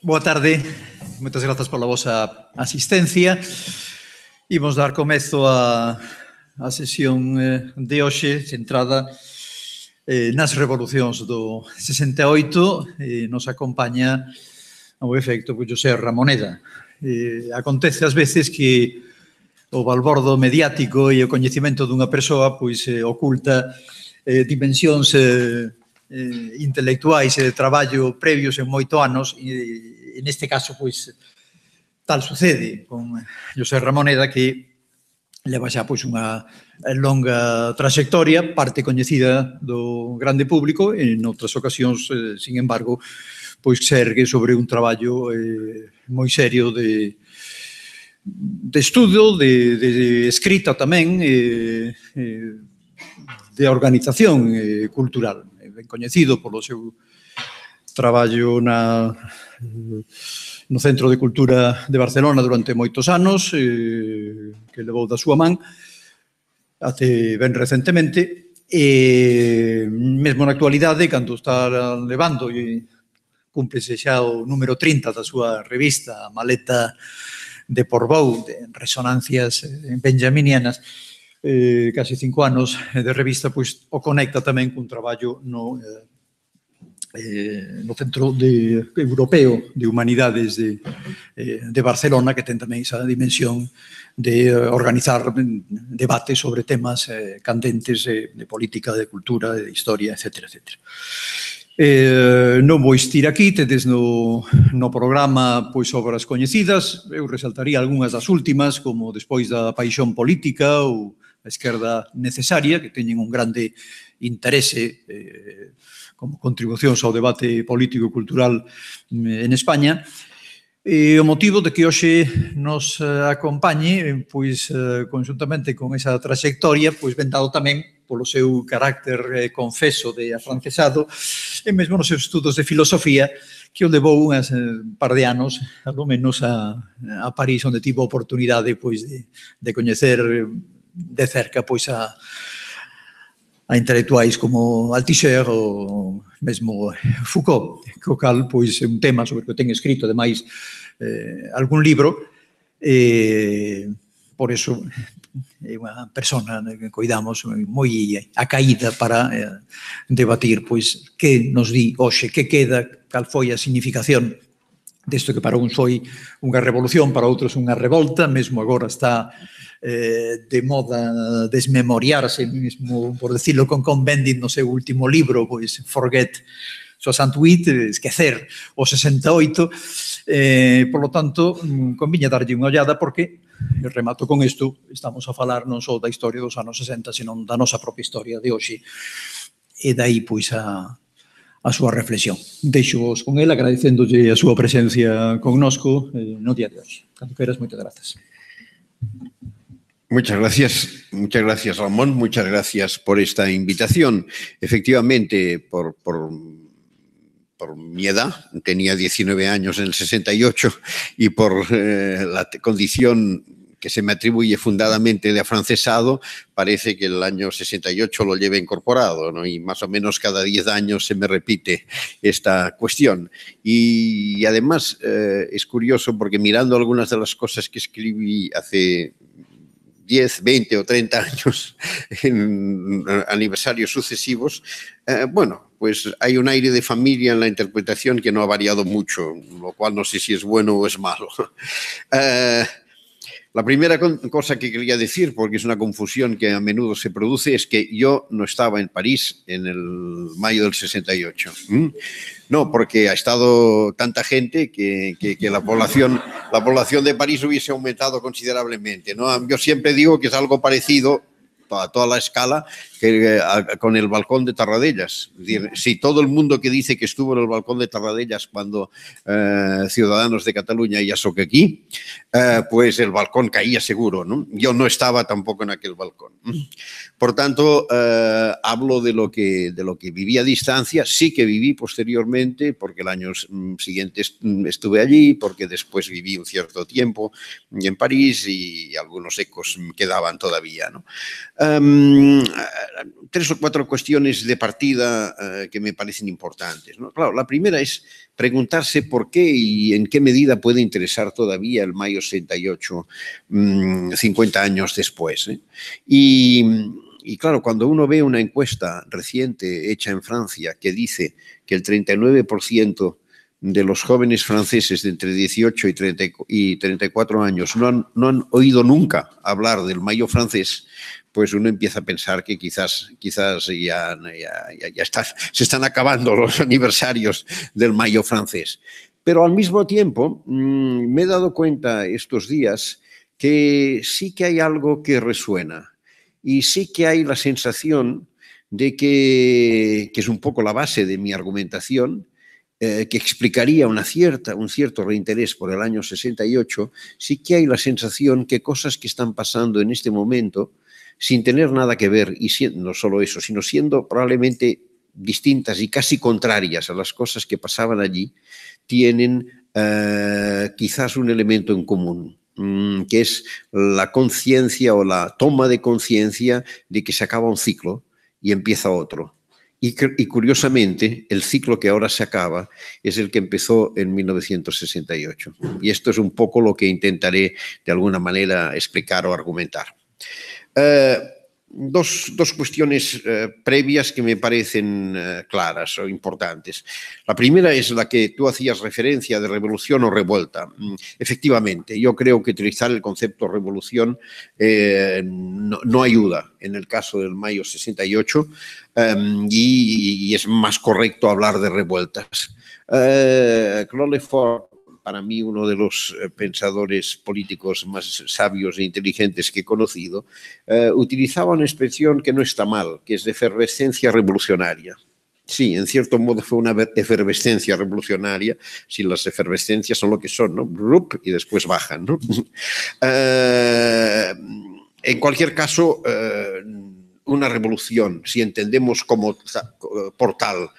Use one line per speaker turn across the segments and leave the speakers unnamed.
Boa tarde, moitas grazas pola vosa asistencia. Imos dar comezo a sesión de hoxe centrada nas revolucións do 68. Nos acompaña ao efecto José Ramoneda. Acontece ás veces que o balbordo mediático e o coñecemento dunha persoa pois oculta dimensións intelectuais e de traballo previos en moito anos e neste caso pois tal sucede con José Ramoneda, que leva xa pois unha longa traxectoria, parte coñecida do grande público e noutras ocasións, sin embargo, pois se ergue sobre un traballo moi serio de estudo, de escrita tamén, de organización cultural. Ben coñecido polo seu traballo no Centro de Cultura de Barcelona durante moitos anos, que levou da súa man até ben recentemente, e mesmo na actualidade, cando está levando e cúmplese xa o número 30 da súa revista, a Maleta de Portbou, de resonancias benjaminianas, casi 5 anos de revista, pois o conecta tamén cun traballo no Centro Europeo de Humanidades de Barcelona, que ten tamén esa dimensión de organizar debates sobre temas candentes de política, de cultura, de historia, etcétera, etcétera. Non vou estir aquí, tedes no programa pois obras coñecidas. Eu resaltaría algunhas das últimas, como Despois da paixón política ou A esquerda necesaria, que teñen un grande interese como contribucións ao debate político e cultural en España. E o motivo de que hoxe nos acompañe, pois, conjuntamente con esa traxectoria, pois ven dado tamén polo seu carácter confeso de afrancesado e mesmo nos seus estudos de filosofía, que o levou unhas par de anos, ao menos, a París, onde tivo a oportunidade pois de coñecer de cerca pois a intelectuais como Althusser ou mesmo Foucault, co cal pois é un tema sobre o que ten escrito, ademais, algún libro, por eso é unha persona que coidamos moi acaída para debatir pois que nos di hoxe, que queda, cal foi a significación desto que para uns foi unha revolución, para outros unha revolta, mesmo agora está de moda desmemoriarse, mesmo por decirlo con Cohn-Bendit no seu último libro, pois Forget 68, esquecer o 68, por lo tanto, conviña darlle unha ollada porque, remato con isto, estamos a falar non só da historia dos anos 60, senón da nosa propia historia de hoxe, e dai, pois, a súa reflexión. Deixo-vos con el, agradecéndolle a súa presencia connosco no día de hoxe. Cando queras, moitas grazas.
Muchas gracias Ramón, muchas gracias por esta invitación. Efectivamente, por mi edad, tenía 19 años en el 68 y por la condición que se me atribuye fundadamente de afrancesado, parece que el año 68 lo lleve incorporado, ¿no? Y más o menos cada 10 años se me repite esta cuestión. Y además es curioso porque mirando algunas de las cosas que escribí hace 10, 20 o 30 años en aniversarios sucesivos, bueno, pues hay un aire de familia en la interpretación que no ha variado mucho, lo cual no sé si es bueno o es malo. La primera cosa que quería decir, porque es una confusión que a menudo se produce, es que yo no estaba en París en el mayo del 68. No, porque ha estado tanta gente que la población de París hubiese aumentado considerablemente, ¿no? Yo siempre digo que es algo parecido a toda la escala con el balcón de Tarradellas. Es decir, si todo el mundo que dice que estuvo en el balcón de Tarradellas cuando Ciudadanos de Cataluña y Asoc aquí, pues el balcón caía seguro, ¿no? Yo no estaba tampoco en aquel balcón. Por tanto, hablo de lo que viví a distancia. Sí que viví posteriormente, porque el año siguiente estuve allí, porque después viví un cierto tiempo en París y algunos ecos quedaban todavía, ¿no? Tres o cuatro cuestiones de partida que me parecen importantes, ¿no? Claro, la primera es preguntarse por qué y en qué medida puede interesar todavía el mayo 68, 50 años después, ¿eh? Y claro, cuando uno ve una encuesta reciente hecha en Francia que dice que el 39% de los jóvenes franceses de entre 18 y 34 años no han oído nunca hablar del mayo francés, pues uno empieza a pensar que quizás ya se están acabando los aniversarios del mayo francés. Pero al mismo tiempo me he dado cuenta estos días que sí que hay algo que resuena y sí que hay la sensación de que es un poco la base de mi argumentación, que explicaría un cierto reinterés por el año 68, sí que hay la sensación que cosas que están pasando en este momento, sin tener nada que ver, y no solo eso, sino siendo probablemente distintas y casi contrarias a las cosas que pasaban allí, tienen quizás un elemento en común, que es la conciencia o la toma de conciencia de que se acaba un ciclo y empieza otro. Y curiosamente, el ciclo que ahora se acaba es el que empezó en 1968. Y esto es un poco lo que intentaré de alguna manera explicar o argumentar. Dos cuestiones previas que me parecen claras o importantes. La primera es la que tú hacías referencia de revolución o revuelta. Efectivamente, yo creo que utilizar el concepto revolución no ayuda en el caso del mayo 68 y es más correcto hablar de revueltas. Claude Lefort, para mí uno de los pensadores políticos más sabios e inteligentes que he conocido, utilizaba una expresión que no está mal, que es de efervescencia revolucionaria. Sí, en cierto modo fue una efervescencia revolucionaria, si las efervescencias son lo que son, ¿no? Y después bajan, ¿no? En cualquier caso, una revolución, si entendemos como por tal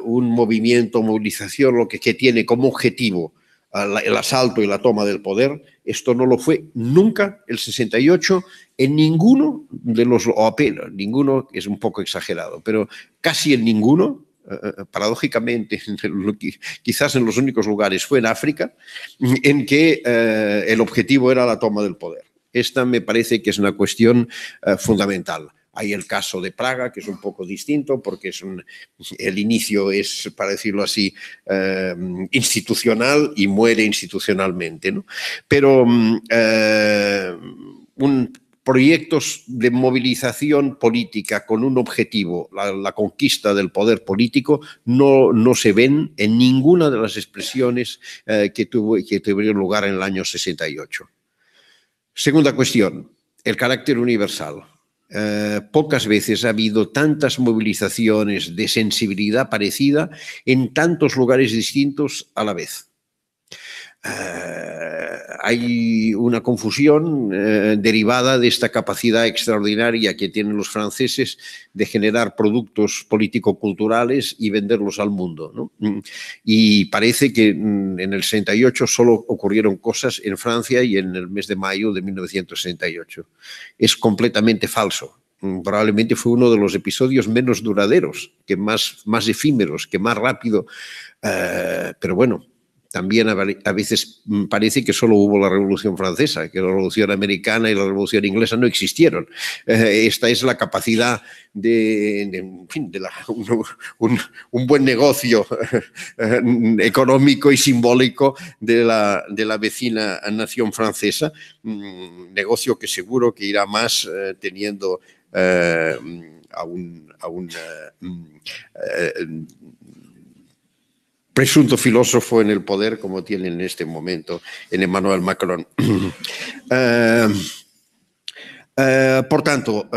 un movimiento, movilización, lo que tiene como objetivo el asalto y la toma del poder, esto no lo fue nunca el 68 en ninguno de los, o apenas, ninguno es un poco exagerado, pero casi en ninguno, paradójicamente, quizás en los únicos lugares fue en África, en que el objetivo era la toma del poder. Esta me parece que es una cuestión fundamental. Hay el caso de Praga, que es un poco distinto, porque el inicio es, para decirlo así, institucional y muere institucionalmente, ¿no? Pero proyectos de movilización política con un objetivo, la conquista del poder político, no se ven en ninguna de las expresiones que tuvieron lugar en el año 68. Segunda cuestión, el carácter universal. Pocas veces ha habido tantas movilizaciones de sensibilidad parecida en tantos lugares distintos a la vez. Hay una confusión derivada de esta capacidad extraordinaria que tienen los franceses de generar productos político-culturales y venderlos al mundo, ¿no? Y parece que en el 68 solo ocurrieron cosas en Francia y en el mes de mayo de 1968. Es completamente falso. Probablemente fue uno de los episodios menos duraderos, que más efímeros, que más rápido, pero bueno. También a veces parece que solo hubo la Revolución Francesa, que la Revolución Americana y la Revolución Inglesa no existieron. Esta es la capacidad un buen negocio económico y simbólico de la vecina nación francesa, negocio que seguro que irá más teniendo a un presunto filósofo en el poder como tiene en este momento en Emmanuel Macron. Por tanto,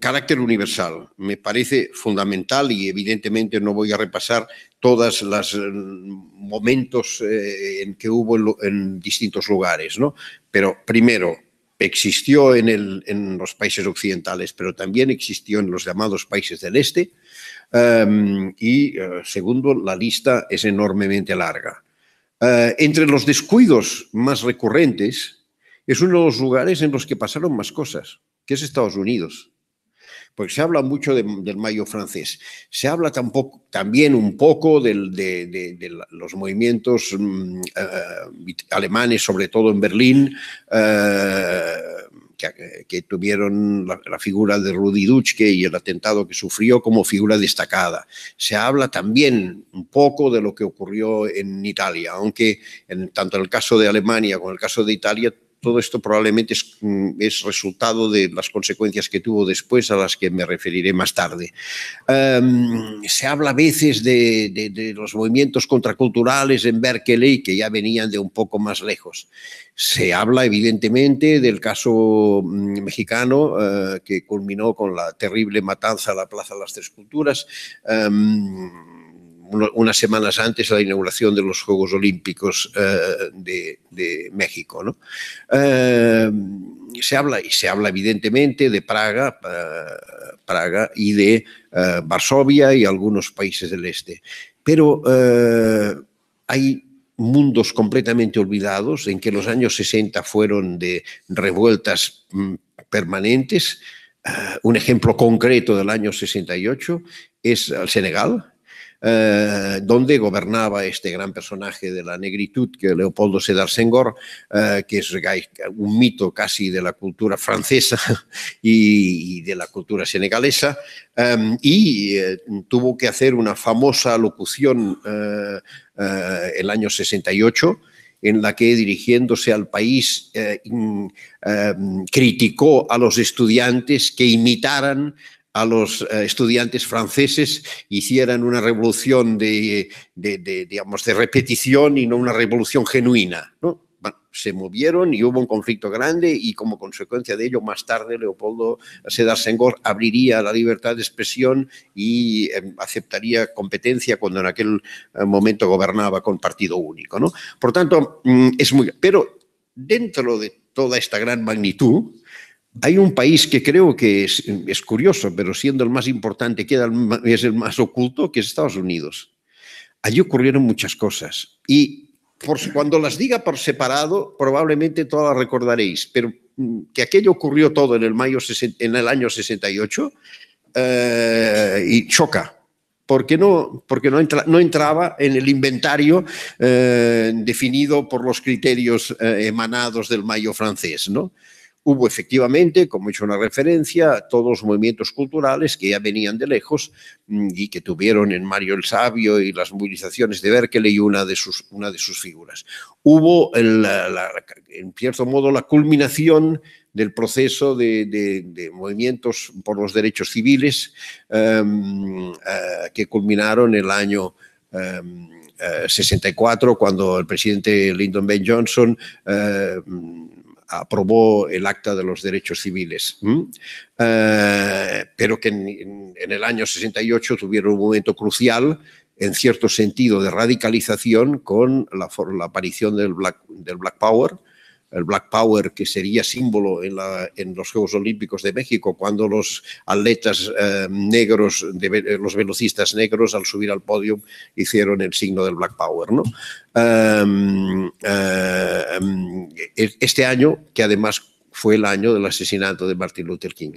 carácter universal me parece fundamental y evidentemente no voy a repasar todos los momentos en que hubo en distintos lugares, ¿no? Pero primero, existió en los países occidentales, pero también existió en los llamados países del este. Y segundo, la lista es enormemente larga. Entre los descuidos más recurrentes, es uno de los lugares en los que pasaron más cosas. que es Estados Unidos. Porque se habla mucho del Mayo francés. Se habla también un poco de los movimientos alemanes, sobre todo en Berlín, que tuvieron la figura de Rudi Dutschke y el atentado que sufrió como figura destacada. Se habla también un poco de lo que ocurrió en Italia, aunque tanto en el caso de Alemania como en el caso de Italia, todo esto probablemente es resultado de las consecuencias que tuvo después, a las que me referiré más tarde. Se habla a veces de los movimientos contraculturales en Berkeley, que ya venían de un poco más lejos. Se habla evidentemente del caso mexicano, que culminó con la terrible matanza a la Plaza de las Tres Culturas, unas semanas antes de la inauguración de los Juegos Olímpicos de México, ¿no? Se habla evidentemente de Praga y de Varsovia y algunos países del este. Pero hay mundos completamente olvidados en que los años 60 fueron de revueltas permanentes. Un ejemplo concreto del año 68 es el Senegal, donde gobernaba este gran personaje de la negritud, que Leopoldo Sédar Senghor, que es un mito casi de la cultura francesa y de la cultura senegalesa, y tuvo que hacer una famosa locución el año 68, en la que, dirigiéndose al país, criticó a los estudiantes que imitaran a los estudiantes franceses, hicieran una revolución digamos, de repetición y no una revolución genuina, ¿no? Bueno, se movieron y hubo un conflicto grande, y como consecuencia de ello, más tarde Leopoldo Sédar Senghor abriría la libertad de expresión y aceptaría competencia cuando en aquel momento gobernaba con partido único, ¿no? Por tanto, pero dentro de toda esta gran magnitud, hay un país que creo que es curioso, pero siendo el más importante es el más oculto, que es Estados Unidos. Allí ocurrieron muchas cosas, y cuando las diga por separado probablemente todas las recordaréis, pero que aquello ocurrió todo en el año 68 y choca. Porque no entraba en el inventario definido por los criterios emanados del Mayo francés, ¿no? Hubo efectivamente, como he hecho una referencia, todos los movimientos culturales que ya venían de lejos y que tuvieron en Mario el Sabio y las movilizaciones de Berkeley una de sus figuras. Hubo, en cierto modo, la culminación del proceso de movimientos por los derechos civiles que culminaron el año 64, cuando el presidente Lyndon B. Johnson aprobó el Acta de los Derechos Civiles, pero que en el año 68 tuvieron un momento crucial, en cierto sentido, de radicalización con la aparición del Black Power, el Black Power que sería símbolo en los Juegos Olímpicos de México, cuando los atletas negros, los velocistas negros, al subir al podio, hicieron el signo del Black Power, ¿no? Este año, que además fue el año del asesinato de Martin Luther King.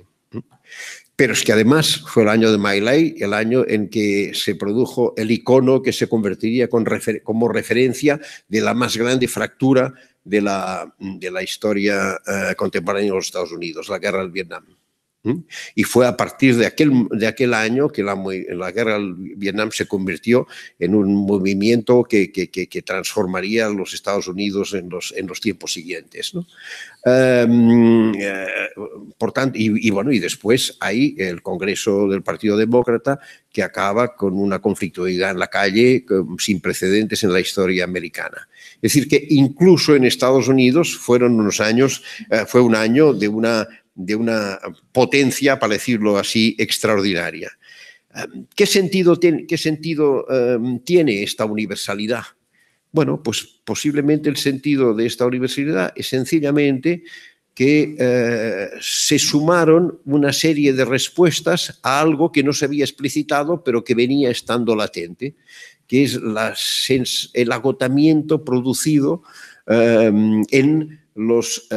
Pero es que además fue el año de My Lai, el año en que se produjo el icono que se convertiría como referencia de la más grande fractura de la historia contemporánea de los Estados Unidos, la guerra del Vietnam. Y fue a partir de aquel año que la guerra del Vietnam se convirtió en un movimiento que transformaría a los Estados Unidos en los tiempos siguientes, ¿no? Por tanto, y después hay el Congreso del Partido Demócrata, que acaba con una conflictividad en la calle sin precedentes en la historia americana. Es decir, que incluso en Estados Unidos fue un año de una potencia, para decirlo así, extraordinaria. ¿Qué sentido tiene esta universalidad? Bueno, pues posiblemente el sentido de esta universalidad es sencillamente que se sumaron una serie de respuestas a algo que no se había explicitado, pero que venía estando latente, que es el agotamiento producido en los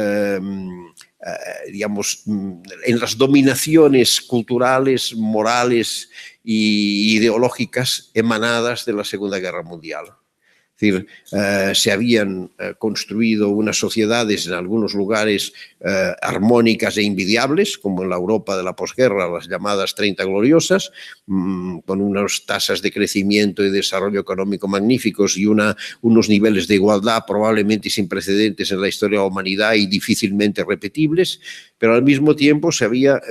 digamos, en las dominaciones culturales, morales y ideológicas emanadas de la Segunda Guerra Mundial. Es decir, se habían construido unas sociedades en algunos lugares armónicas e invidiables, como en la Europa de la posguerra, las llamadas 30 gloriosas, con unas tasas de crecimiento y desarrollo económico magníficos y unos niveles de igualdad probablemente sin precedentes en la historia de la humanidad y difícilmente repetibles, pero al mismo tiempo se había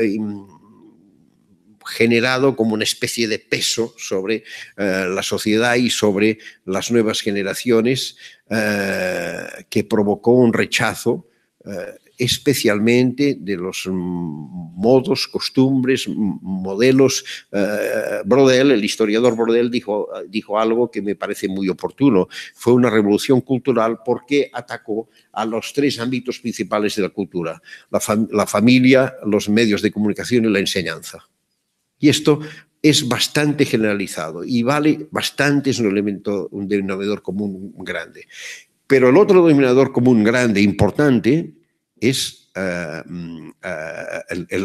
generado como una especie de peso sobre la sociedad y sobre las nuevas generaciones que provocó un rechazo especialmente de los modos, costumbres, modelos. Brodel, el historiador Brodel, dijo algo que me parece muy oportuno. Fue una revolución cultural porque atacó a los tres ámbitos principales de la cultura: la familia, los medios de comunicación y la enseñanza. Y esto es bastante generalizado y vale bastante, es un denominador común grande. Pero el otro denominador común grande, importante, es la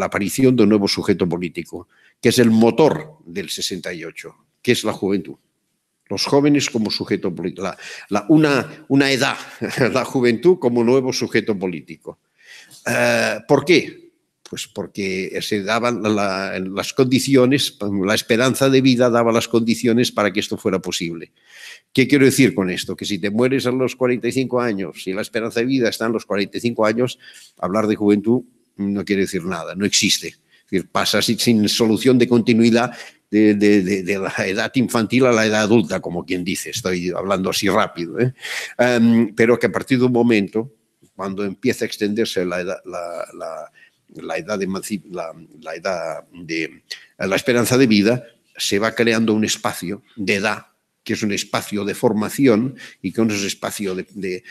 aparición de un nuevo sujeto político, que es el motor del 68, que es la juventud. Los jóvenes como sujeto político, una edad, la juventud como nuevo sujeto político. ¿Por qué? Pues porque se daban las condiciones, la esperanza de vida daba las condiciones para que esto fuera posible. ¿Qué quiero decir con esto? Que si te mueres a los 45 años, si la esperanza de vida está en los 45 años, hablar de juventud no quiere decir nada, no existe. Es decir, pasa sin solución de continuidad de la edad infantil a la edad adulta, como quien dice. Estoy hablando así rápido, pero que a partir de un momento, cuando empieza a extenderse la esperanza de vida, se va creando un espacio de edad, que es un espacio de formación y que es un espacio de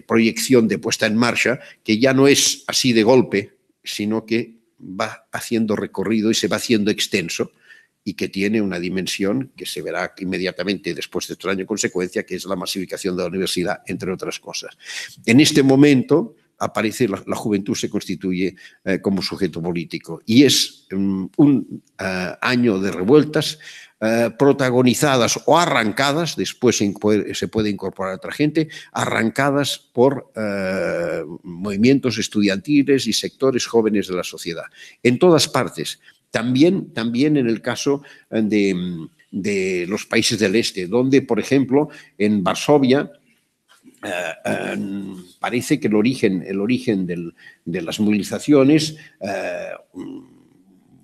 proyección, de puesta en marcha, que ya no es así de golpe, sino que va haciendo recorrido y se va haciendo extenso, y que tiene una dimensión que se verá inmediatamente después de este año consecuencia, que es la masificación de la universidad, entre otras cosas. En este momento aparece la juventud, se constituye como sujeto político, y es un año de revueltas protagonizadas o arrancadas, después se puede incorporar otra gente, arrancadas por movimientos estudiantiles y sectores jóvenes de la sociedad, en todas partes. También en el caso de los países del este, donde, por ejemplo, en Varsovia, parece que el origen de las movilizaciones,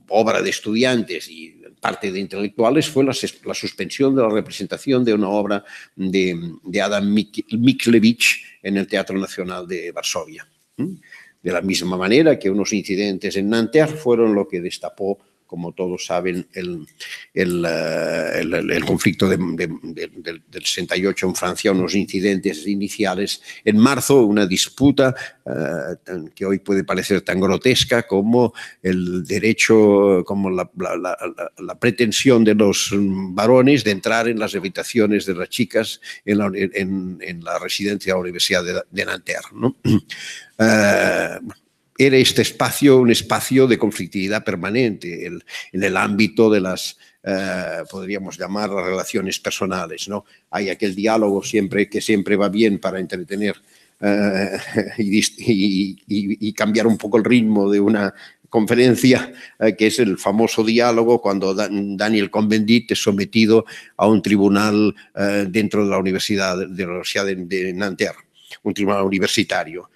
obra de estudiantes y parte de intelectuales, fue la suspensión de la representación de una obra de Adam Mickiewicz en el Teatro Nacional de Varsovia. De la misma manera que unos incidentes en Nanterre fueron lo que destapó, como todos saben, el conflicto del 68 en Francia, unos incidentes iniciales. En marzo, una disputa que hoy puede parecer tan grotesca como el derecho, como la pretensión de los varones de entrar en las habitaciones de las chicas en la residencia de la Universidad de Nanterre, ¿no? Era este espacio un espacio de conflictividad permanente en el ámbito de las, podríamos llamar, las relaciones personales, ¿no? Hay aquel diálogo que siempre va bien para entretener y cambiar un poco el ritmo de una conferencia, que es el famoso diálogo cuando Daniel Cohn-Bendit es sometido a un tribunal dentro de la Universidad de Nanterre, un tribunal universitario,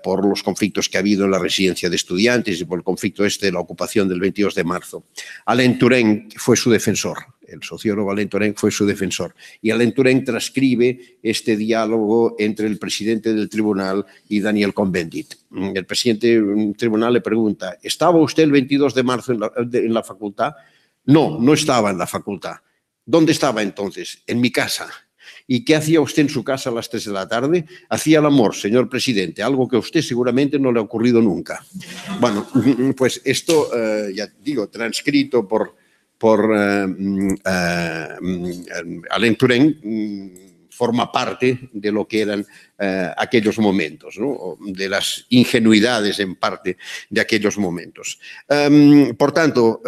por los conflictos que ha habido en la residencia de estudiantes y por el conflicto de la ocupación del 22 de marzo. Alain Touraine fue su defensor, el sociólogo Alain Touraine fue su defensor, y Alain Touraine transcribe este diálogo entre el presidente del tribunal y Daniel Cohn-Bendit. El presidente del tribunal le pregunta: ¿estaba usted el 22 de marzo en la facultad? No, no estaba en la facultad. ¿Dónde estaba entonces? En mi casa. ¿Y qué hacía usted en su casa a las 3 de la tarde? Hacía el amor, señor presidente, algo que a usted seguramente no le ha ocurrido nunca. Bueno, pues esto, ya digo, transcrito por Alain Touraine, forma parte de lo que eran aquellos momentos, ¿no? O de las ingenuidades en parte de aquellos momentos. Por tanto,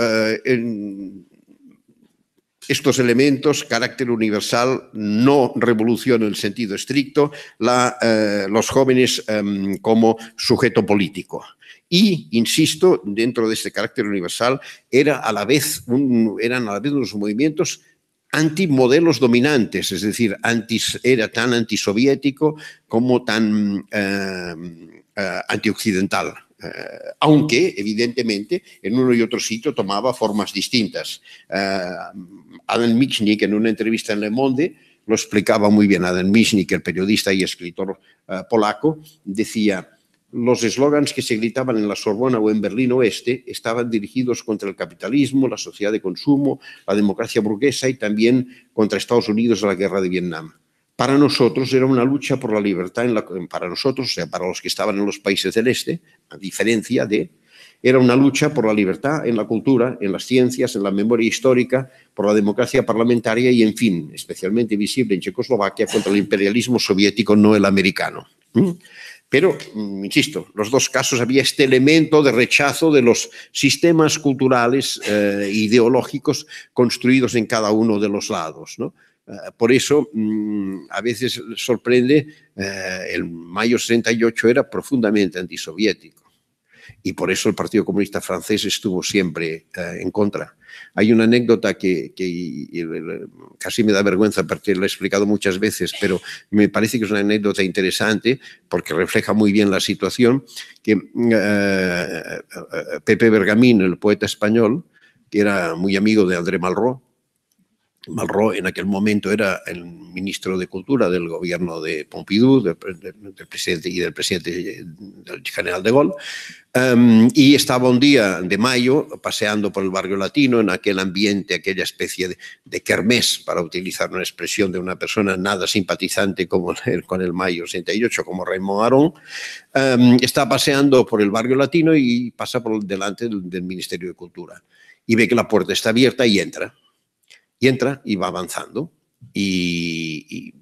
estos elementos, carácter universal, no revolución en el sentido estricto, los jóvenes como sujeto político. Y, insisto, dentro de este carácter universal, eran a la vez unos movimientos antimodelos dominantes, es decir, era tan antisoviético como tan antioccidental. Aunque, evidentemente, en uno y otro sitio tomaba formas distintas. Adam Michnik, en una entrevista en Le Monde, lo explicaba muy bien. Adam Michnik, el periodista y escritor polaco, decía: los eslogans que se gritaban en la Sorbona o en Berlín Oeste estaban dirigidos contra el capitalismo, la sociedad de consumo, la democracia burguesa y también contra Estados Unidos en la guerra de Vietnam. Para nosotros era una lucha por la libertad, para nosotros, o sea, para los que estaban en los países del Este, a diferencia de, era una lucha por la libertad en la cultura, en las ciencias, en la memoria histórica, por la democracia parlamentaria y, en fin, especialmente visible en Checoslovaquia, contra el imperialismo soviético, no el americano. Pero, insisto, los dos casos había este elemento de rechazo de los sistemas culturales ideológicos construidos en cada uno de los lados, ¿no? Por eso, a veces sorprende, el mayo 68 era profundamente antisoviético y por eso el Partido Comunista francés estuvo siempre en contra. Hay una anécdota que casi me da vergüenza porque la he explicado muchas veces, pero me parece que es una anécdota interesante porque refleja muy bien la situación, que Pepe Bergamín, el poeta español, que era muy amigo de André Malraux, en aquel momento era el ministro de Cultura del gobierno de Pompidou, del presidente y del presidente del general de Gaulle, y estaba un día de mayo paseando por el barrio latino en aquel ambiente, aquella especie de kermés, para utilizar una expresión de una persona nada simpatizante con el mayo 68, como Raymond Aron. Está paseando por el barrio latino y pasa por delante del Ministerio de Cultura y ve que la puerta está abierta y entra. Y entra y va avanzando y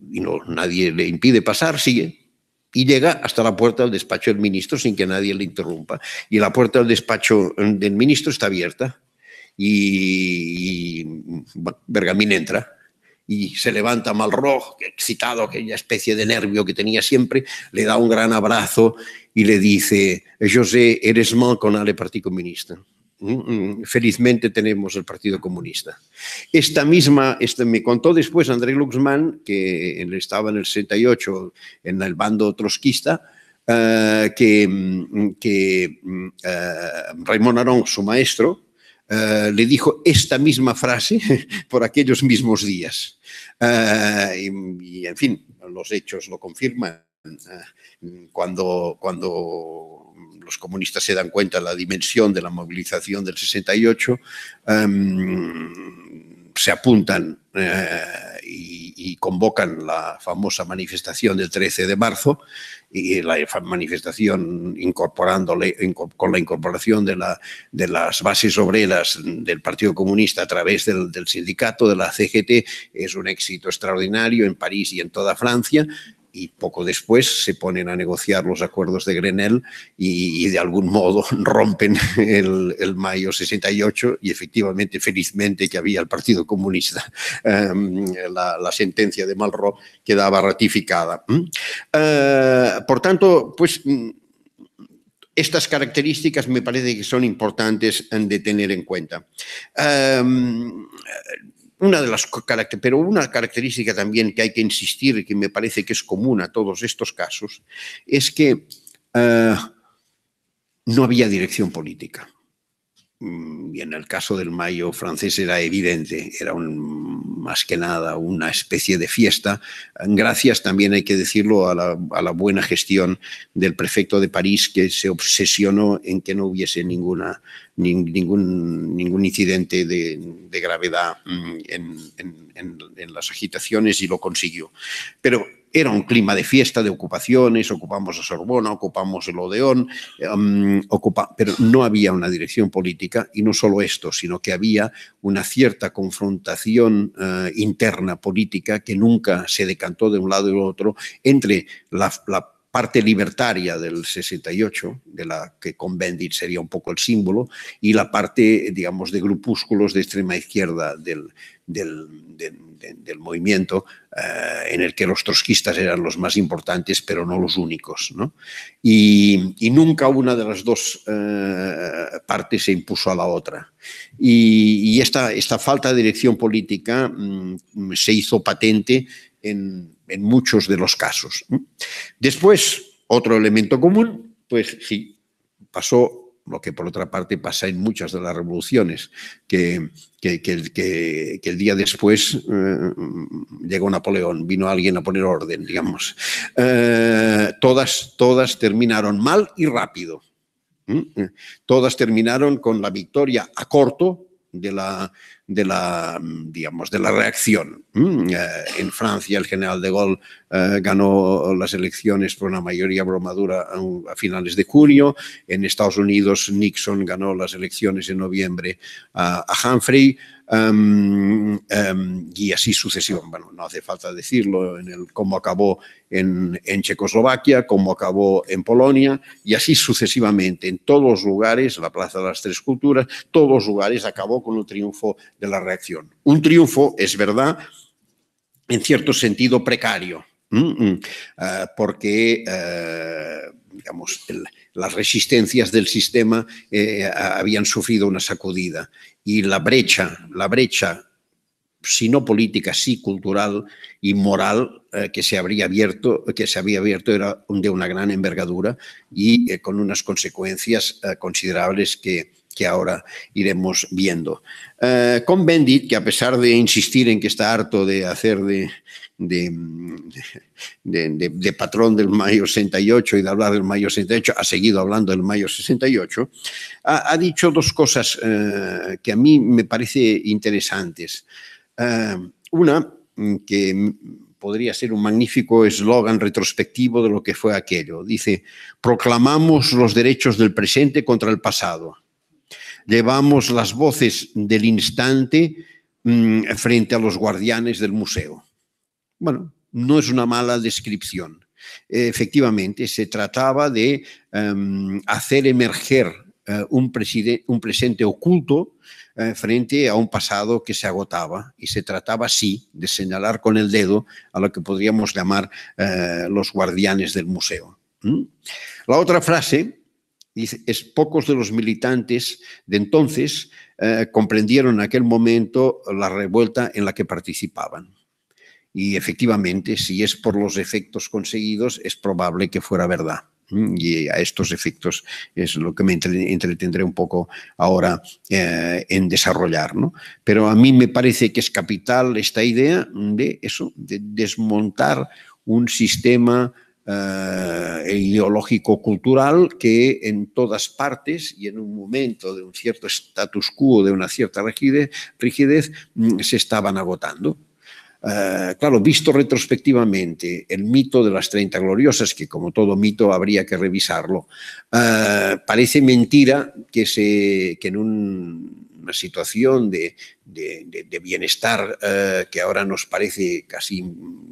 nadie le impide pasar, sigue y llega hasta la puerta del despacho del ministro sin que nadie le interrumpa. Y la puerta del despacho del ministro está abierta y Bergamín entra y se levanta Malraux, excitado, aquella especie de nervio que tenía siempre, le da un gran abrazo y le dice: José, eres mal con el Partido Comunista. Felizmente tenemos el Partido Comunista. Me contó después André Luxman, que él estaba en el 68 en el bando trotskista, que Raymond Aron, su maestro, le dijo esta misma frase por aquellos mismos días. Y en fin, los hechos lo confirman. Cuando los comunistas se dan cuenta de la dimensión de la movilización del 68, se apuntan y convocan la famosa manifestación del 13 de marzo y la manifestación con la incorporación de las bases obreras del Partido Comunista a través del sindicato, de la CGT, es un éxito extraordinario en París y en toda Francia. Y poco después se ponen a negociar los acuerdos de Grenelle y de algún modo rompen el mayo 68 y efectivamente, felizmente, que había el Partido Comunista. La sentencia de Malraux quedaba ratificada. Por tanto, pues estas características me parece que son importantes de tener en cuenta. Pero una característica también que hay que insistir y que me parece que es común a todos estos casos es que no había dirección política. Y en el caso del mayo francés era evidente, era más que nada una especie de fiesta, gracias también, hay que decirlo, a la buena gestión del prefecto de París, que se obsesionó en que no hubiese ningún incidente de gravedad en las agitaciones y lo consiguió. Pero Era un clima de fiesta, de ocupaciones, ocupamos a Sorbona, ocupamos el Odeón, pero no había una dirección política, y no solo esto, sino que había una cierta confrontación interna política que nunca se decantó de un lado y del otro entre la parte libertaria del 68, de la que Cohn-Bendit sería un poco el símbolo, y la parte, digamos, de grupúsculos de extrema izquierda del movimiento, en el que los trotskistas eran los más importantes, pero no los únicos, ¿no? Y nunca una de las dos partes se impuso a la otra. Y esta falta de dirección política se hizo patente en muchos de los casos. Después, otro elemento común, pues sí, pasó lo que por otra parte pasa en muchas de las revoluciones, que el día después llegó Napoleón, vino alguien a poner orden, digamos. Todas terminaron mal y rápido. Todas terminaron con la victoria a corto de la reacción. En Francia, el general de Gaulle ganó las elecciones por una mayoría abrumadora a finales de junio. En Estados Unidos, Nixon ganó las elecciones en noviembre a Humphrey. Y así sucesivamente. Bueno, no hace falta decirlo, cómo acabó en Checoslovaquia, cómo acabó en Polonia, y así sucesivamente. En todos los lugares, la Plaza de las Tres Culturas, todos los lugares acabó con un triunfo de la reacción. Un triunfo, es verdad, en cierto sentido precario, porque digamos, las resistencias del sistema habían sufrido una sacudida, y la brecha, si no política, sí cultural y moral, que se había abierto era de una gran envergadura y con unas consecuencias considerables que ahora iremos viendo. Cohn-Bendit, que a pesar de insistir en que está harto de hacer de patrón del mayo 68 y de hablar del mayo 68, ha seguido hablando del mayo 68, ha dicho dos cosas que a mí me parece interesantes. Una, que podría ser un magnífico eslogan retrospectivo de lo que fue aquello. Dice: proclamamos los derechos del presente contra el pasado. Llevamos las voces del instante frente a los guardianes del museo. Bueno, no es una mala descripción. Efectivamente, se trataba de hacer emerger un presente oculto frente a un pasado que se agotaba, y se trataba, sí, de señalar con el dedo a lo que podríamos llamar los guardianes del museo. La otra frase dice: pocos de los militantes de entonces comprendieron en aquel momento la revuelta en la que participaban. Y efectivamente, si es por los efectos conseguidos, es probable que fuera verdad. Y a estos efectos es lo que me entretendré un poco ahora en desarrollar, ¿no? Pero a mí me parece que es capital esta idea de eso, de desmontar un sistema ideológico-cultural que en todas partes y en un momento de un cierto status quo, de una cierta rigidez, se estaban agotando. Claro, visto retrospectivamente, el mito de las 30 gloriosas, que como todo mito habría que revisarlo, parece mentira que en una situación de bienestar que ahora nos parece casi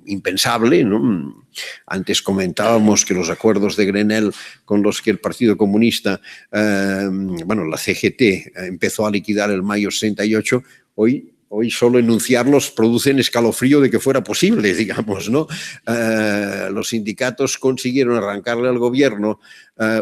impensable, ¿no? Antes comentábamos que los acuerdos de Grenelle con los que el Partido Comunista, la CGT, empezó a liquidar el mayo 68, Hoy solo enunciarlos producen escalofrío de que fuera posible, digamos, ¿no? Los sindicatos consiguieron arrancarle al gobierno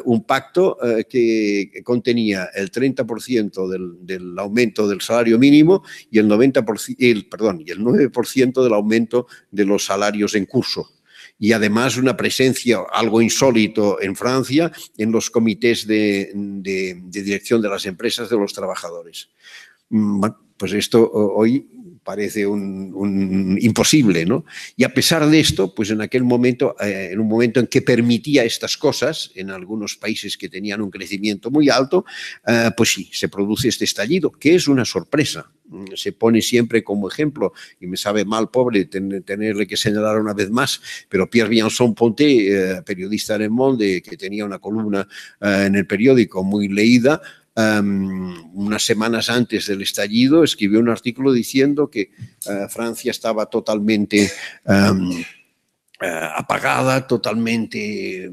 un pacto que contenía el 30% del aumento del salario mínimo y el 9% del aumento de los salarios en curso. Y además una presencia, algo insólito en Francia, en los comités de dirección de las empresas de los trabajadores. Pues esto hoy parece un imposible, ¿no? Y a pesar de esto, pues en aquel momento, en un momento en que permitía estas cosas, en algunos países que tenían un crecimiento muy alto, pues sí, se produce este estallido, que es una sorpresa. Se pone siempre como ejemplo, y me sabe mal, pobre, tenerle que señalar una vez más, pero Pierre Bianchon-Ponty, periodista de Le Monde, que tenía una columna en el periódico muy leída, unas semanas antes del estallido, escribió un artículo diciendo que Francia estaba totalmente apagada, totalmente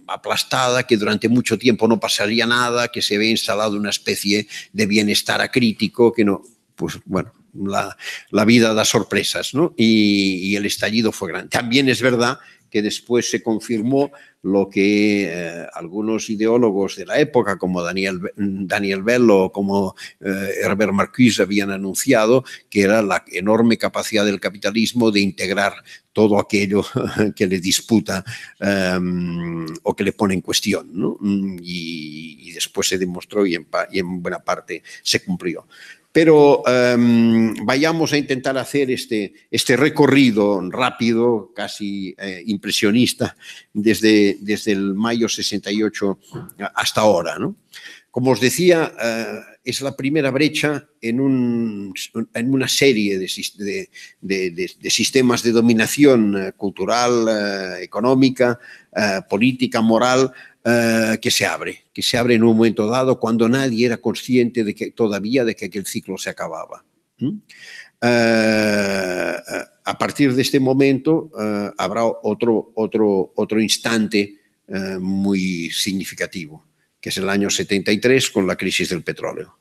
aplastada, que durante mucho tiempo no pasaría nada, que se había instalado una especie de bienestar acrítico, que no, pues bueno, la vida da sorpresas, ¿no? Y el estallido fue grande. También es verdad que después se confirmó lo que algunos ideólogos de la época, como Daniel Bello, como Herbert Marcuse, habían anunciado, que era la enorme capacidad del capitalismo de integrar todo aquello que le disputa o que le pone en cuestión, ¿no? Y después se demostró y en buena parte se cumplió. Pero vayamos a intentar hacer este recorrido rápido, casi impresionista, desde el mayo 68 hasta ahora, ¿no? Como os decía, es la primera brecha en una serie de sistemas de dominación cultural, económica, política, moral, que se abre en un momento dado cuando nadie era consciente todavía de que aquel ciclo se acababa. A partir de este momento habrá otro instante muy significativo, que es el año 73 con la crisis del petróleo.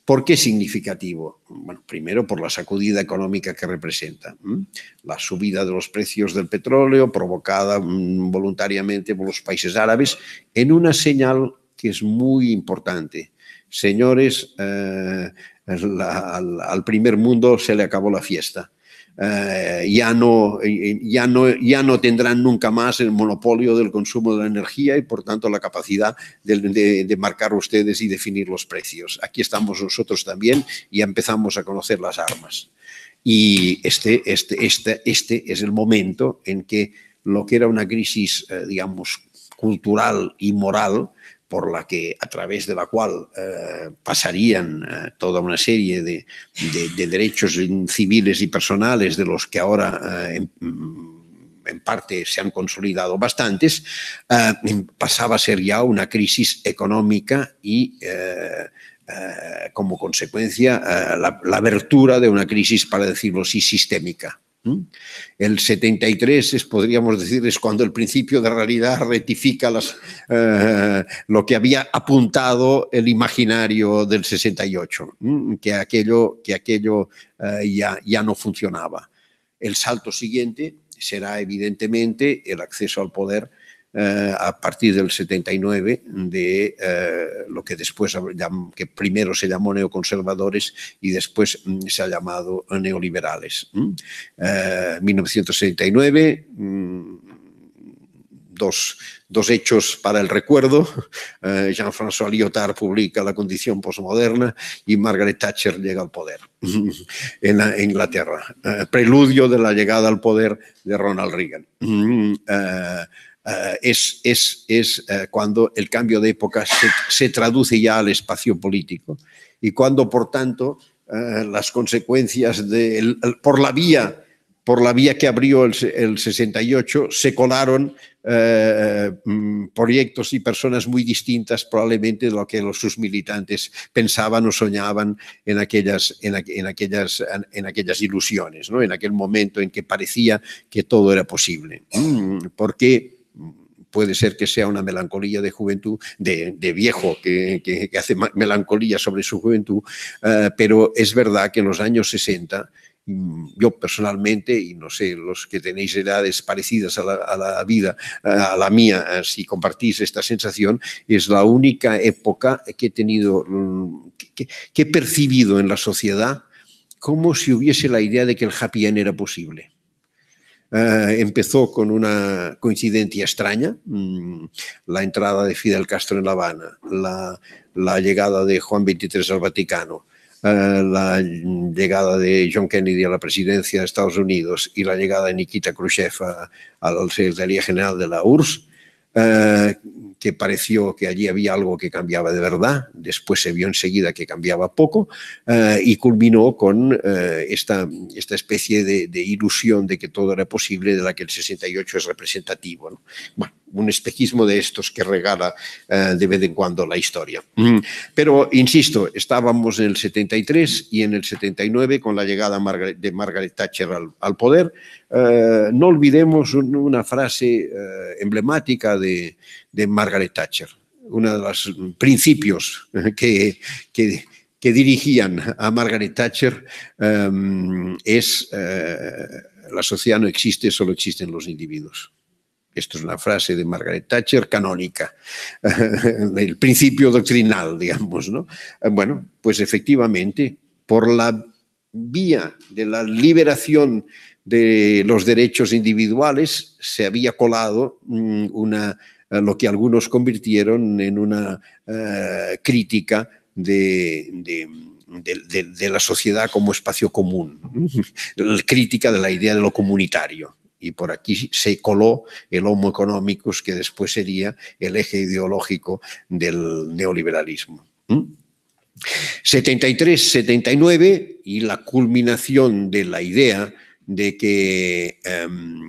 ¿Por qué significativo? Bueno, primero por la sacudida económica que representa. La subida de los precios del petróleo provocada voluntariamente por los países árabes en una señal que es muy importante. Señores, al primer mundo se le acabó la fiesta. Ya no tendrán nunca más el monopolio del consumo de la energía y por tanto la capacidad de marcar ustedes y definir los precios. Aquí estamos nosotros también y empezamos a conocer las armas. Y este es el momento en que lo que era una crisis, digamos, cultural y moral, a través de la cual pasarían toda una serie de derechos civiles y personales de los que ahora en parte se han consolidado bastantes, pasaba a ser ya una crisis económica y como consecuencia la abertura de una crisis, para decirlo así, sistémica. El 73 podríamos decir, es cuando el principio de realidad rectifica lo que había apuntado el imaginario del 68, que aquello ya no funcionaba. El salto siguiente será evidentemente el acceso al poder a partir del 79 de lo que después, que primero se llamó neoconservadores y después se ha llamado neoliberales. 1969, dos hechos para el recuerdo. Jean-François Lyotard publica La condición postmoderna y Margaret Thatcher llega al poder en Inglaterra. Preludio de la llegada al poder de Ronald Reagan. Es cuando el cambio de época se traduce ya al espacio político y cuando, por tanto, las consecuencias por la vía que abrió el 68 se colaron proyectos y personas muy distintas probablemente de lo que sus militantes pensaban o soñaban en aquellas ilusiones, ¿no? En aquel momento en que parecía que todo era posible. Porque puede ser que sea una melancolía de juventud, de viejo que hace melancolía sobre su juventud, pero es verdad que en los años 60, yo personalmente, y no sé, los que tenéis edades parecidas a la mía, si compartís esta sensación, es la única época que he tenido, que he percibido en la sociedad como si hubiese la idea de que el happy end era posible. Empezó con una coincidencia extraña, la entrada de Fidel Castro en La Habana, la llegada de Juan XXIII al Vaticano, la llegada de John Kennedy a la presidencia de Estados Unidos y la llegada de Nikita Khrushchev a la Secretaría General de la URSS, que pareció que allí había algo que cambiaba de verdad, después se vio enseguida que cambiaba poco, y culminó con esta especie de ilusión de que todo era posible, de la que el 68 es representativo, ¿no? Bueno, un espejismo de estos que regala de vez en cuando la historia. Pero, insisto, estábamos en el 73 y en el 79 con la llegada de Margaret Thatcher al poder. No olvidemos una frase emblemática de Margaret Thatcher, uno de los principios que dirigían a Margaret Thatcher es la sociedad no existe, solo existen los individuos. Esto es una frase de Margaret Thatcher canónica, el principio doctrinal, digamos, ¿no? Bueno, pues efectivamente, por la vía de la liberación de los derechos individuales se había colado lo que algunos convirtieron en una crítica de la sociedad como espacio común, crítica de la idea de lo comunitario. Y por aquí se coló el Homo economicus, que después sería el eje ideológico del neoliberalismo. 73, 79 y la culminación de la idea de que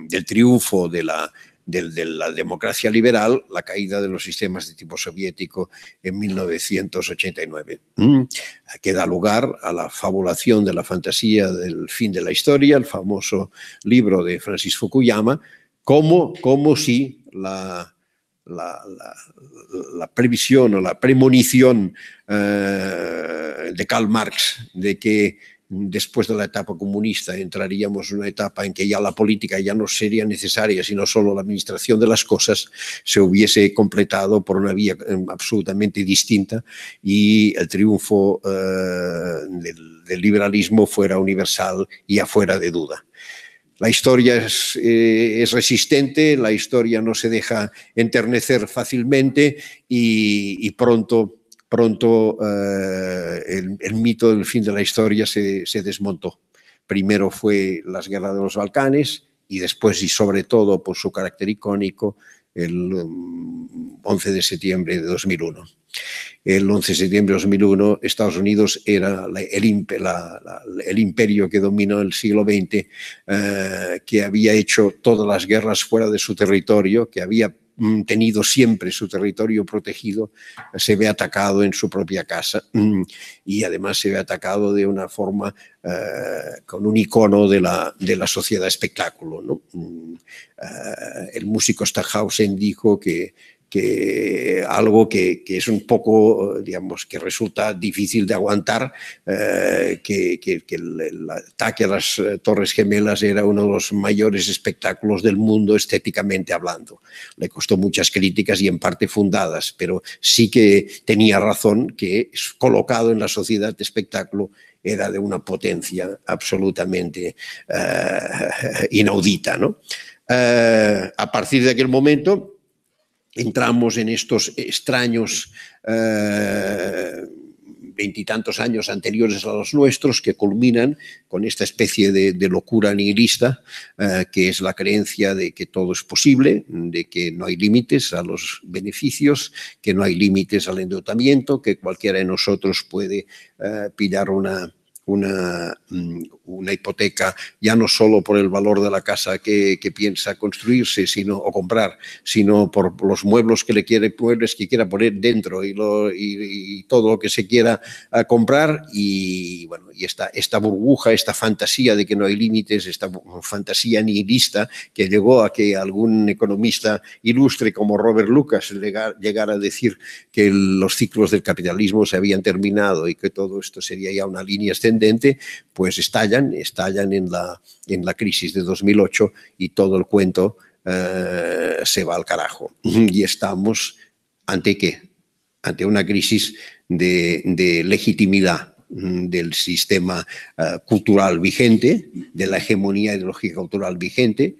del triunfo de la democracia liberal, la caída de los sistemas de tipo soviético en 1989, que da lugar a la fabulación de la fantasía del fin de la historia, el famoso libro de Francis Fukuyama, como si la previsión o la premonición de Karl Marx de que después de la etapa comunista entraríamos en una etapa en que ya la política ya no sería necesaria, sino solo la administración de las cosas, se hubiese completado por una vía absolutamente distinta y el triunfo del liberalismo fuera universal y afuera de duda. La historia es resistente, la historia no se deja enternecer fácilmente y pronto el mito del fin de la historia se desmontó. Primero fue las guerras de los Balcanes y después, y sobre todo por su carácter icónico, el 11 de septiembre de 2001. El 11 de septiembre de 2001, Estados Unidos era el imperio que dominó el siglo XX, que había hecho todas las guerras fuera de su territorio, que había tenido siempre su territorio protegido, se ve atacado en su propia casa y además se ve atacado de una forma con un icono de la sociedad espectáculo, ¿no? El músico Stockhausen dijo que algo que es un poco, digamos, que resulta difícil de aguantar, que el ataque a las Torres Gemelas era uno de los mayores espectáculos del mundo estéticamente hablando. Le costó muchas críticas y en parte fundadas, pero sí que tenía razón que colocado en la sociedad de espectáculo era de una potencia absolutamente inaudita, ¿no? A partir de aquel momento entramos en estos extraños veintitantos años anteriores a los nuestros que culminan con esta especie de locura nihilista, que es la creencia de que todo es posible, de que no hay límites a los beneficios, que no hay límites al endeudamiento, que cualquiera de nosotros puede pillar una hipoteca ya no solo por el valor de la casa que piensa construirse o comprar, sino por los muebles que quiera poner dentro y todo lo que se quiera comprar y bueno, y esta burbuja, esta fantasía de que no hay límites, esta fantasía nihilista que llegó a que algún economista ilustre como Robert Lucas llegara a decir que los ciclos del capitalismo se habían terminado y que todo esto sería ya una línea ascendente, pues estallan en la crisis de 2008 y todo el cuento se va al carajo. Y estamos ¿ante qué? Ante una crisis de legitimidad del sistema cultural vigente, de la hegemonía ideológica cultural vigente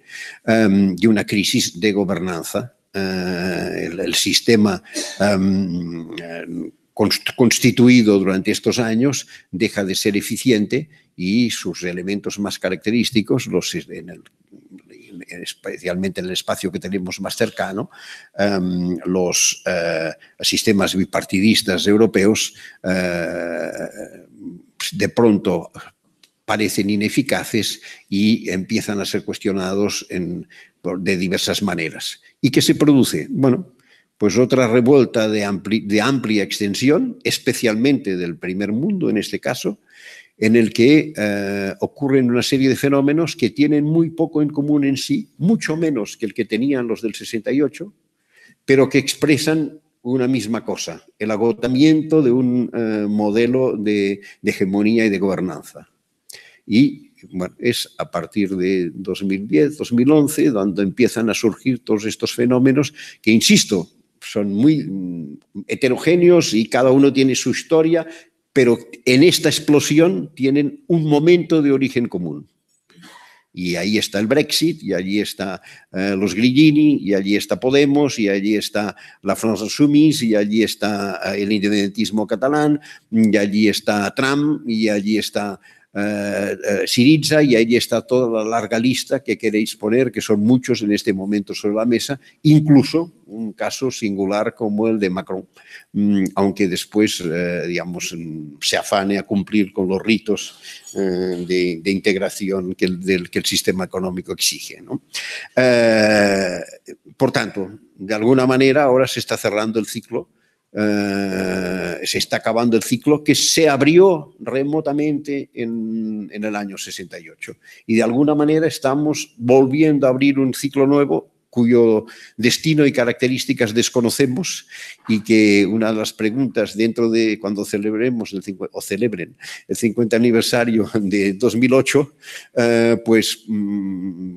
y una crisis de gobernanza. El sistema constituido durante estos años deja de ser eficiente y sus elementos más característicos, especialmente en el espacio que tenemos más cercano, los sistemas bipartidistas europeos de pronto parecen ineficaces y empiezan a ser cuestionados de diversas maneras. ¿Y qué se produce? Bueno, pues otra revuelta de amplia extensión, especialmente del primer mundo en este caso, en el que ocurren una serie de fenómenos que tienen muy poco en común en sí, mucho menos que el que tenían los del 68, pero que expresan una misma cosa, el agotamiento de un modelo de hegemonía y de gobernanza. Y bueno, es a partir de 2010, 2011, donde empiezan a surgir todos estos fenómenos que, insisto, son muy heterogéneos y cada uno tiene su historia, pero en esta explosión tienen un momento de origen común. Y ahí está el Brexit, y allí está los Grillini, y allí está Podemos, y allí está la France Insoumise, y allí está el independentismo catalán, y allí está Trump, y allí está Syriza, y allí está toda la larga lista que queréis poner, que son muchos en este momento sobre la mesa, incluso un caso singular como el de Macron, aunque después, digamos, se afane a cumplir con los ritos de integración que el sistema económico exige, ¿no? Por tanto, de alguna manera ahora se está cerrando el ciclo, se está acabando el ciclo que se abrió remotamente en el año 68. Y de alguna manera estamos volviendo a abrir un ciclo nuevo cuyo destino y características desconocemos, y que una de las preguntas dentro de cuando celebren el 50 aniversario de 2008, pues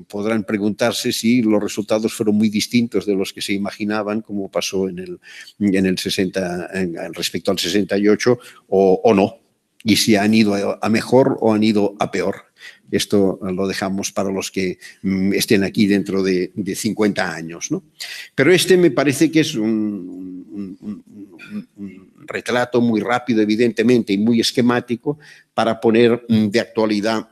podrán preguntarse si los resultados fueron muy distintos de los que se imaginaban, como pasó en el 60, respecto al 68, o no, y si han ido a mejor o han ido a peor. Esto lo dejamos para los que estén aquí dentro de 50 años, ¿no? Pero este me parece que es un retrato muy rápido, evidentemente, y muy esquemático para poner de actualidad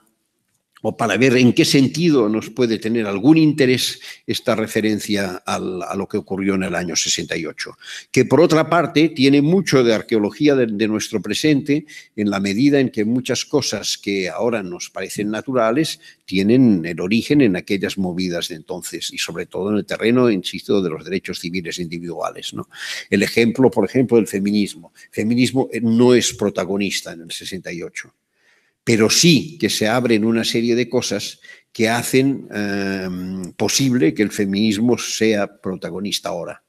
o para ver en qué sentido nos puede tener algún interés esta referencia a lo que ocurrió en el año 68, que por otra parte tiene mucho de arqueología de nuestro presente, en la medida en que muchas cosas que ahora nos parecen naturales tienen el origen en aquellas movidas de entonces, y sobre todo en el terreno, insisto, de los derechos civiles individuales, ¿no? El ejemplo, por ejemplo, del feminismo. El feminismo no es protagonista en el 68. Pero sí que se abren una serie de cosas que hacen posible que el feminismo sea protagonista ahora.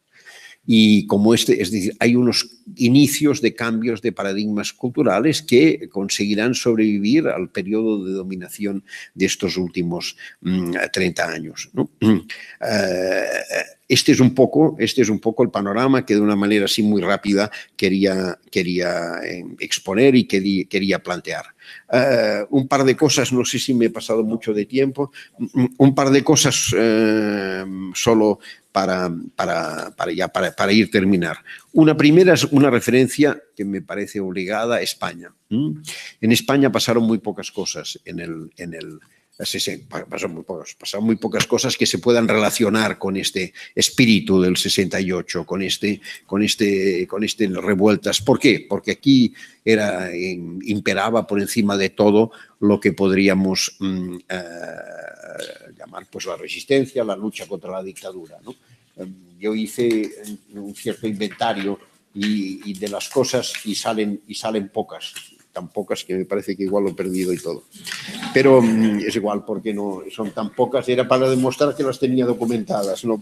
Y como es decir, hay unos inicios de cambios de paradigmas culturales que conseguirán sobrevivir al periodo de dominación de estos últimos 30 años, ¿no? Este es un poco el panorama que de una manera así muy rápida quería exponer y quería plantear. Un par de cosas, no sé si me he pasado mucho de tiempo, un par de cosas solo para ir terminar. Una primera es una referencia que me parece obligada a España. En España pasaron muy pocas cosas pasaron muy pocas cosas que se puedan relacionar con este espíritu del 68, con este revueltas. ¿Por qué? Porque aquí imperaba por encima de todo lo que podríamos llamar pues la resistencia, la lucha contra la dictadura, ¿no? Yo hice un cierto inventario y de las cosas y salen pocas, tan pocas que me parece que igual lo he perdido y todo. Pero es igual, porque no son tan pocas, era para demostrar que las tenía documentadas, ¿no?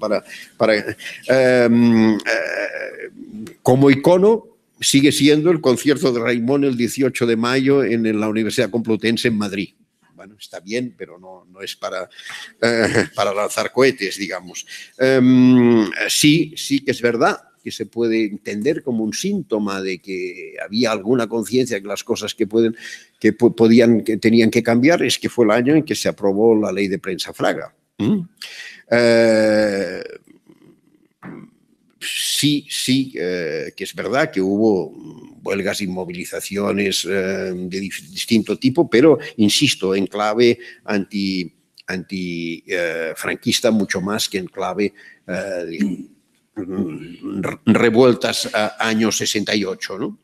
Como icono sigue siendo el concierto de Raimon el 18 de mayo en la Universidad Complutense en Madrid. Bueno, está bien, pero no es para lanzar cohetes, digamos. Sí que es verdad que se puede entender como un síntoma de que había alguna conciencia que las cosas que tenían que cambiar, es que fue el año en que se aprobó la ley de prensa Fraga. Sí, que es verdad que hubo huelgas y movilizaciones de distinto tipo, pero, insisto, en clave antifranquista mucho más que en clave revueltas año 68, ¿no?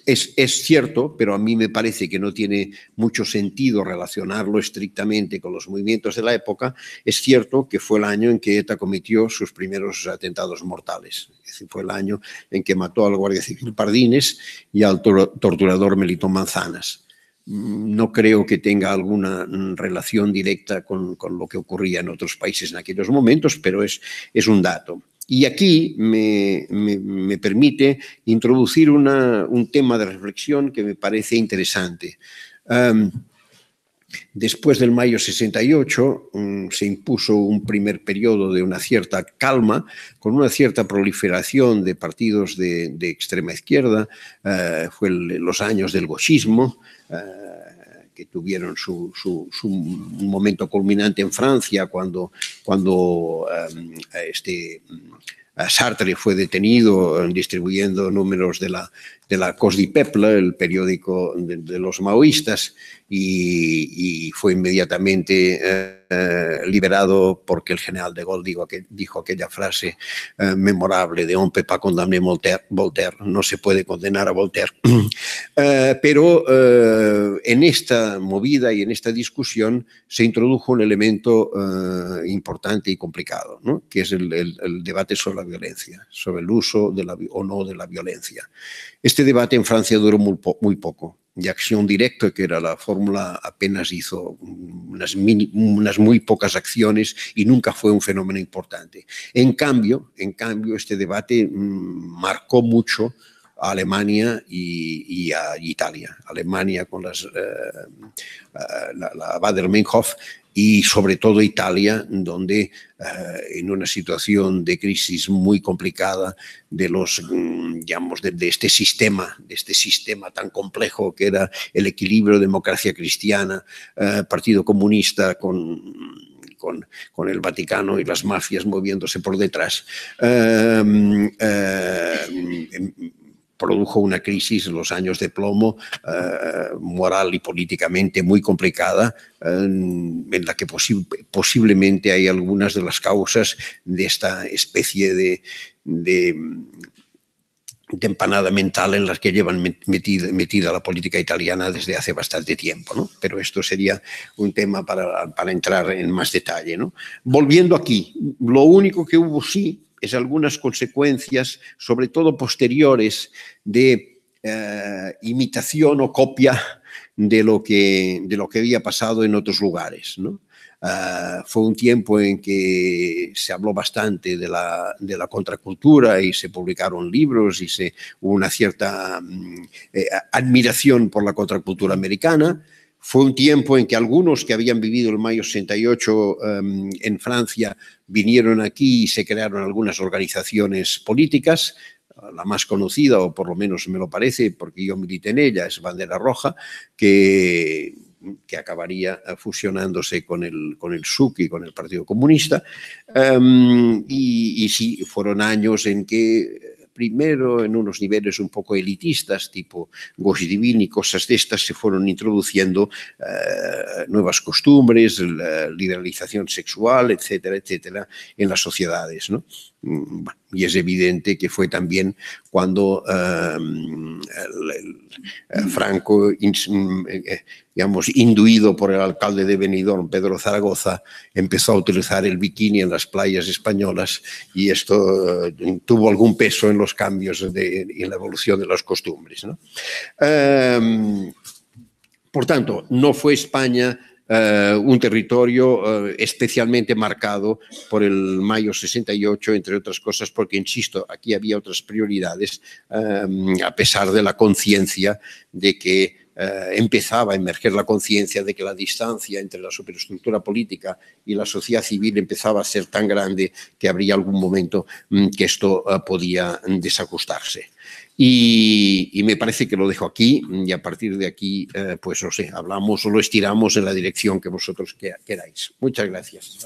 Es cierto, pero a mí me parece que no tiene mucho sentido relacionarlo estrictamente con los movimientos de la época. Es cierto que fue el año en que ETA cometió sus primeros atentados mortales. Es decir, fue el año en que mató al guardia civil Pardines y al torturador Melitón Manzanas. No creo que tenga alguna relación directa con lo que ocurría en otros países en aquellos momentos, pero es un dato. Y aquí me permite introducir un tema de reflexión que me parece interesante. Después del mayo 68 se impuso un primer periodo de una cierta calma, con una cierta proliferación de partidos de extrema izquierda. Fue los años del gauchismo, que tuvieron su momento culminante en Francia cuando Sartre fue detenido distribuyendo números de la Cause du Peuple, el periódico de los maoístas, y fue inmediatamente liberado porque el general de Gaulle dijo aquella frase memorable de «On peut pas condamner Voltaire», no se puede condenar a Voltaire. Pero en esta movida y en esta discusión se introdujo un elemento importante y complicado, ¿no? Que es el debate sobre la violencia, sobre el uso o no de la violencia. Este debate en Francia duró muy poco. Y Acción Directa, que era la fórmula, apenas hizo unas muy pocas acciones y nunca fue un fenómeno importante. En cambio, este debate marcó mucho a Alemania y a Italia. Alemania con la Baader-Meinhof y sobre todo Italia, donde en una situación de crisis muy complicada de este sistema tan complejo que era el equilibrio democracia cristiana, Partido Comunista con el Vaticano y las mafias moviéndose por detrás, produjo una crisis en los años de plomo moral y políticamente muy complicada, en la que posiblemente hay algunas de las causas de esta especie de empanada mental en las que llevan metida la política italiana desde hace bastante tiempo, ¿no? Pero esto sería un tema para entrar en más detalle, ¿no? Volviendo aquí, lo único que hubo sí es algunas consecuencias, sobre todo posteriores, de imitación o copia de lo que había pasado en otros lugares, ¿no? Fue un tiempo en que se habló bastante de la contracultura y se publicaron libros y hubo una cierta admiración por la contracultura americana. Fue un tiempo en que algunos que habían vivido el mayo 68 en Francia vinieron aquí y se crearon algunas organizaciones políticas. La más conocida, o por lo menos me lo parece, porque yo milité en ella, es Bandera Roja, que acabaría fusionándose con el SUC y con el Partido Comunista. Y sí, fueron años en que primero en unos niveles un poco elitistas, tipo Gauche Divine y cosas de estas, se fueron introduciendo nuevas costumbres, la liberalización sexual, etcétera, etcétera, en las sociedades, ¿no? Y es evidente que fue también cuando Franco, digamos, induido por el alcalde de Benidorm, Pedro Zaragoza, empezó a utilizar el bikini en las playas españolas, y esto tuvo algún peso en los cambios y en la evolución de las costumbres, ¿no? Por tanto, no fue España un territorio especialmente marcado por el mayo 68, entre otras cosas porque, insisto, aquí había otras prioridades, a pesar de la conciencia de que empezaba a emerger la conciencia de que la distancia entre la superestructura política y la sociedad civil empezaba a ser tan grande que habría algún momento que esto podía desajustarse. Y me parece que lo dejo aquí, y a partir de aquí, pues no sé, hablamos o lo estiramos en la dirección que vosotros queráis. Muchas gracias.